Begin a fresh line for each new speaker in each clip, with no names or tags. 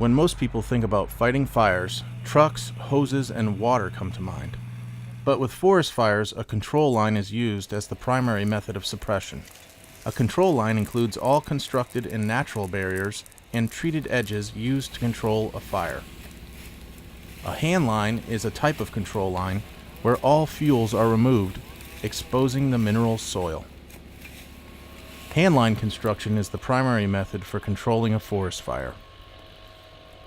When most people think about fighting fires, trucks, hoses, and water come to mind. But with forest fires, a control line is used as the primary method of suppression. A control line includes all constructed and natural barriers and treated edges used to control a fire. A handline is a type of control line where all fuels are removed, exposing the mineral soil. Handline construction is the primary method for controlling a forest fire.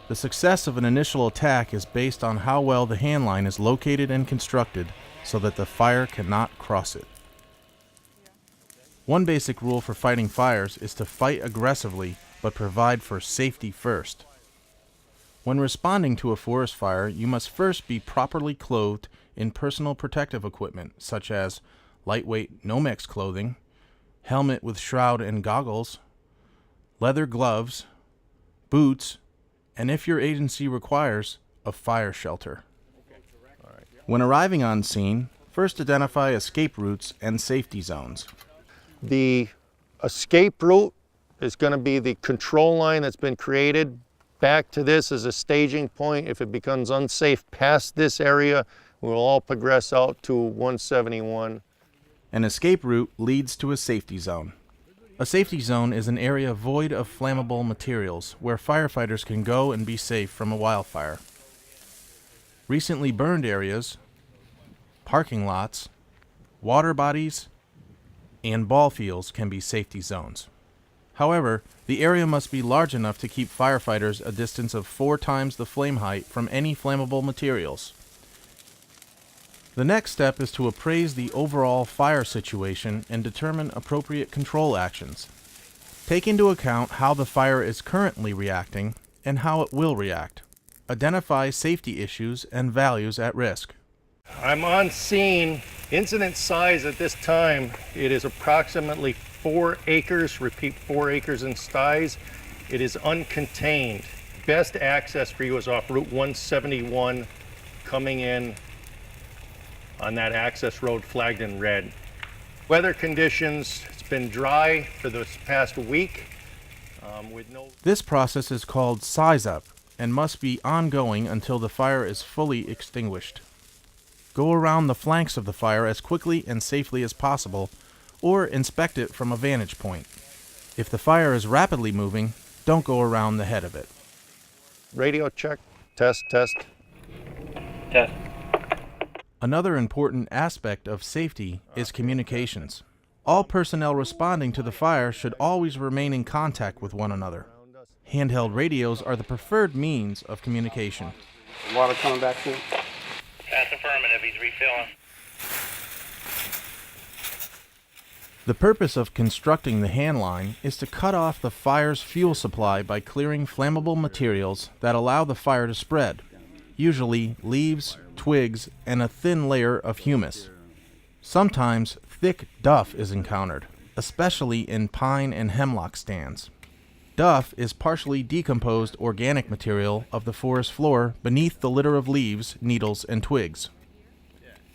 The success of an initial attack is based on how well the handline is located and constructed so that the fire cannot cross it. One basic rule for fighting fires is to fight aggressively but provide for safety first. When responding to a forest fire, you must first be properly clothed in personal protective equipment such as lightweight Nomex clothing, helmet with shroud and goggles, leather gloves, boots, and if your agency requires, a fire shelter. When arriving on scene, first identify escape routes and safety zones.
The escape route is going to be the control line that's been created. Back to this as a staging point. If it becomes unsafe past this area, we'll all progress out to 171.
An escape route leads to a safety zone. A safety zone is an area void of flammable materials where firefighters can go and be safe from a wildfire. Recently burned areas, parking lots, water bodies, and ball fields can be safety zones. However, the area must be large enough to keep firefighters a distance of 4 times the flame height from any flammable materials. The next step is to appraise the overall fire situation and determine appropriate control actions. Take into account how the fire is currently reacting and how it will react. Identify safety issues and values at risk.
I'm on scene. Incident size at this time, it is approximately 4 acres, repeat 4 acres in size. It is uncontained. Best access for you is off Route 171 coming in on that access road flagged in red. Weather conditions, it's been dry for this past week.
This process is called size up and must be ongoing until the fire is fully extinguished. Go around the flanks of the fire as quickly and safely as possible, or inspect it from a vantage point. If the fire is rapidly moving, don't go around the head of it.
Radio check, test.
Test.
Another important aspect of safety is communications. All personnel responding to the fire should always remain in contact with one another. Handheld radios are the preferred means of communication.
Water coming back to?
That's affirmative, he's refilling.
The purpose of constructing the handline is to cut off the fire's fuel supply by clearing flammable materials that allow the fire to spread, usually leaves, twigs, and a thin layer of humus. Sometimes thick duff is encountered, especially in pine and hemlock stands. Duff is partially decomposed organic material of the forest floor beneath the litter of leaves, needles, and twigs.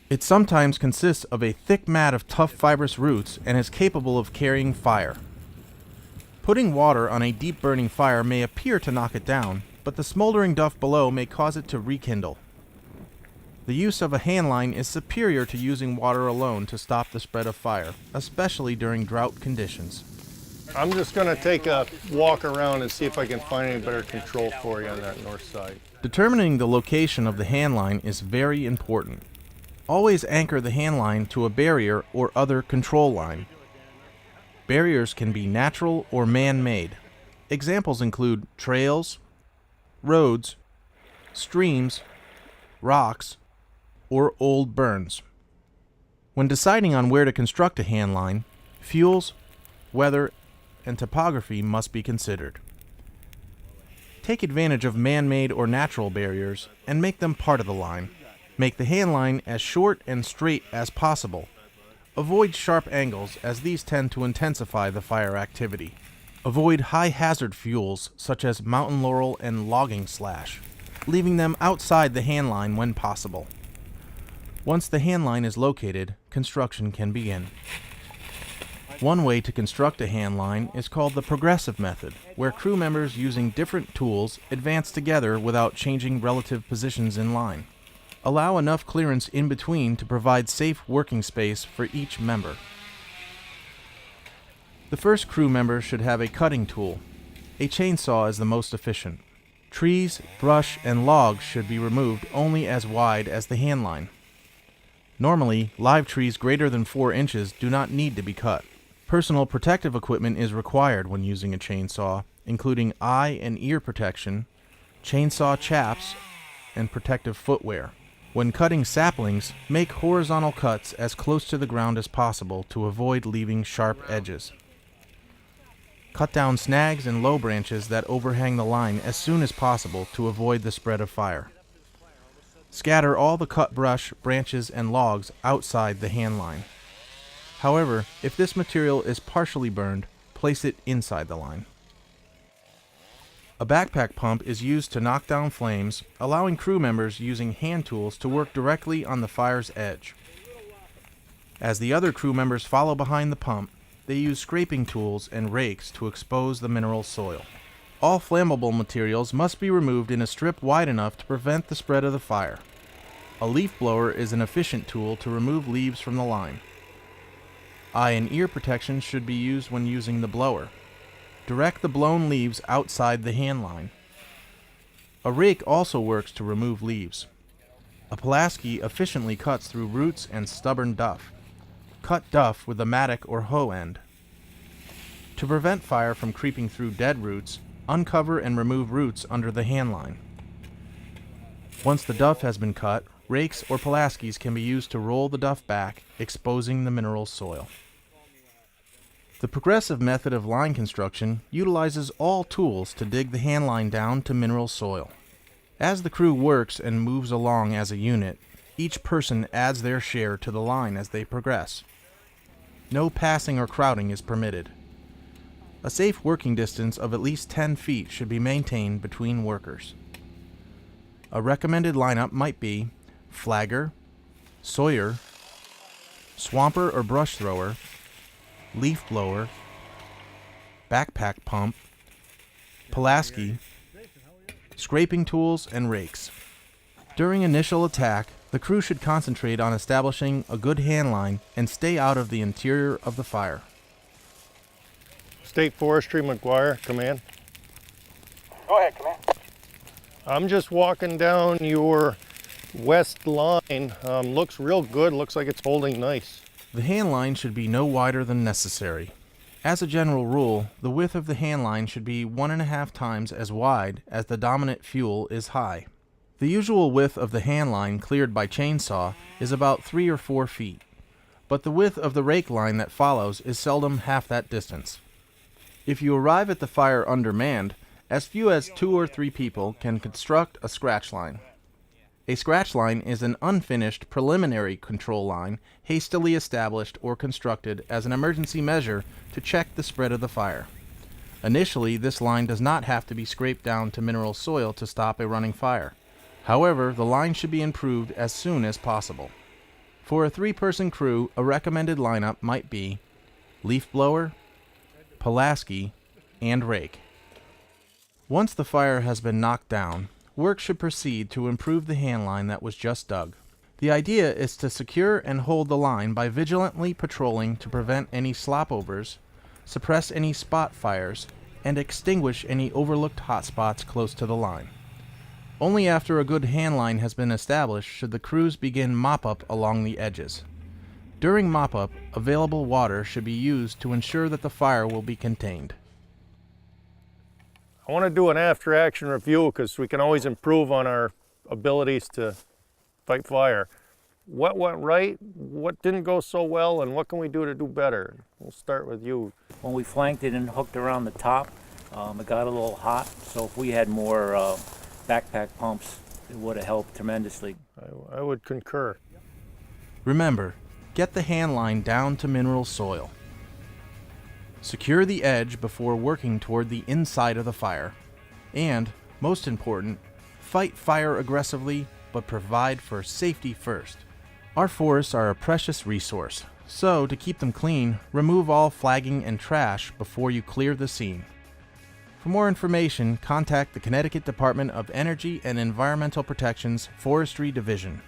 It sometimes consists of a thick mat of tough fibrous roots and is capable of carrying fire. Putting water on a deep burning fire may appear to knock it down, but the smoldering duff below may cause it to rekindle. The use of a handline is superior to using water alone to stop the spread of fire, especially during drought conditions.
I'm just going to take a walk around and see if I can find any better control for you on that north side.
Determining the location of the handline is very important. Always anchor the handline to a barrier or other control line. Barriers can be natural or man-made. Examples include trails, roads, streams, rocks, or old burns. When deciding on where to construct a handline, fuels, weather, and topography must be considered. Take advantage of man-made or natural barriers and make them part of the line. Make the handline as short and straight as possible. Avoid sharp angles as these tend to intensify the fire activity. Avoid high-hazard fuels such as mountain laurel and logging slash, leaving them outside the handline when possible. Once the handline is located, construction can begin. One way to construct a hand line is called the progressive method, where crew members using different tools advance together without changing relative positions in line. Allow enough clearance in between to provide safe working space for each member. The first crew member should have a cutting tool. A chainsaw is the most efficient. Trees, brush, and logs should be removed only as wide as the hand line. Normally, live trees greater than 4 inches do not need to be cut. Personal protective equipment is required when using a chainsaw, including eye and ear protection, chainsaw chaps, and protective footwear. When cutting saplings, make horizontal cuts as close to the ground as possible to avoid leaving sharp edges. Cut down snags and low branches that overhang the line as soon as possible to avoid the spread of fire. Scatter all the cut brush, branches, and logs outside the hand line. However, if this material is partially burned, place it inside the line. A backpack pump is used to knock down flames, allowing crew members using hand tools to work directly on the fire's edge. As the other crew members follow behind the pump, they use scraping tools and rakes to expose the mineral soil. All flammable materials must be removed in a strip wide enough to prevent the spread of the fire. A leaf blower is an efficient tool to remove leaves from the line. Eye and ear protection should be used when using the blower. Direct the blown leaves outside the hand line. A rake also works to remove leaves. A Pulaski efficiently cuts through roots and stubborn duff. Cut duff with a mattock or hoe end. To prevent fire from creeping through dead roots, uncover and remove roots under the hand line. Once the duff has been cut, rakes or Pulaskis can be used to roll the duff back, exposing the mineral soil. The progressive method of line construction utilizes all tools to dig the hand line down to mineral soil. As the crew works and moves along as a unit, each person adds their share to the line as they progress. No passing or crowding is permitted. A safe working distance of at least 10 feet should be maintained between workers. A recommended lineup might be flagger, sawyer, swamper or brush thrower, leaf blower, backpack pump, Pulaski, scraping tools, and rakes. During initial attack, the crew should concentrate on establishing a good hand line and stay out of the interior of the fire.
State Forestry, McGuire, command.
Go ahead, Command.
I'm just walking down your west line. Looks real good, looks like it's holding nice.
The hand line should be no wider than necessary. As a general rule, the width of the hand line should be 1.5 times as wide as the dominant fuel is high. The usual width of the hand line cleared by chainsaw is about 3 or 4 feet, but the width of the rake line that follows is seldom half that distance. If you arrive at the fire undermanned, as few as 2 or 3 people can construct a scratch line. A scratch line is an unfinished preliminary control line hastily established or constructed as an emergency measure to check the spread of the fire. Initially, this line does not have to be scraped down to mineral soil to stop a running fire. However, the line should be improved as soon as possible. For a 3-person crew, a recommended lineup might be leaf blower, Pulaski, and rake. Once the fire has been knocked down, work should proceed to improve the hand line that was just dug. The idea is to secure and hold the line by vigilantly patrolling to prevent any slopovers, suppress any spot fires, and extinguish any overlooked hotspots close to the line. Only after a good hand line has been established should the crews begin mop-up along the edges. During mop-up, available water should be used to ensure that the fire will be contained.
I want to do an after-action review because we can always improve on our abilities to fight fire. What went right, what didn't go so well, and what can we do to do better? We'll start with you.
When we flanked it and hooked around the top, it got a little hot, so if we had more backpack pumps, it would have helped tremendously.
I would concur.
Remember, get the hand line down to mineral soil. Secure the edge before working toward the inside of the fire. And, most important, fight fire aggressively, but provide for safety first. Our forests are a precious resource, So, to keep them clean, remove all flagging and trash before you clear the scene. For more information, contact the Connecticut Department of Energy and Environmental Protection's Forestry Division.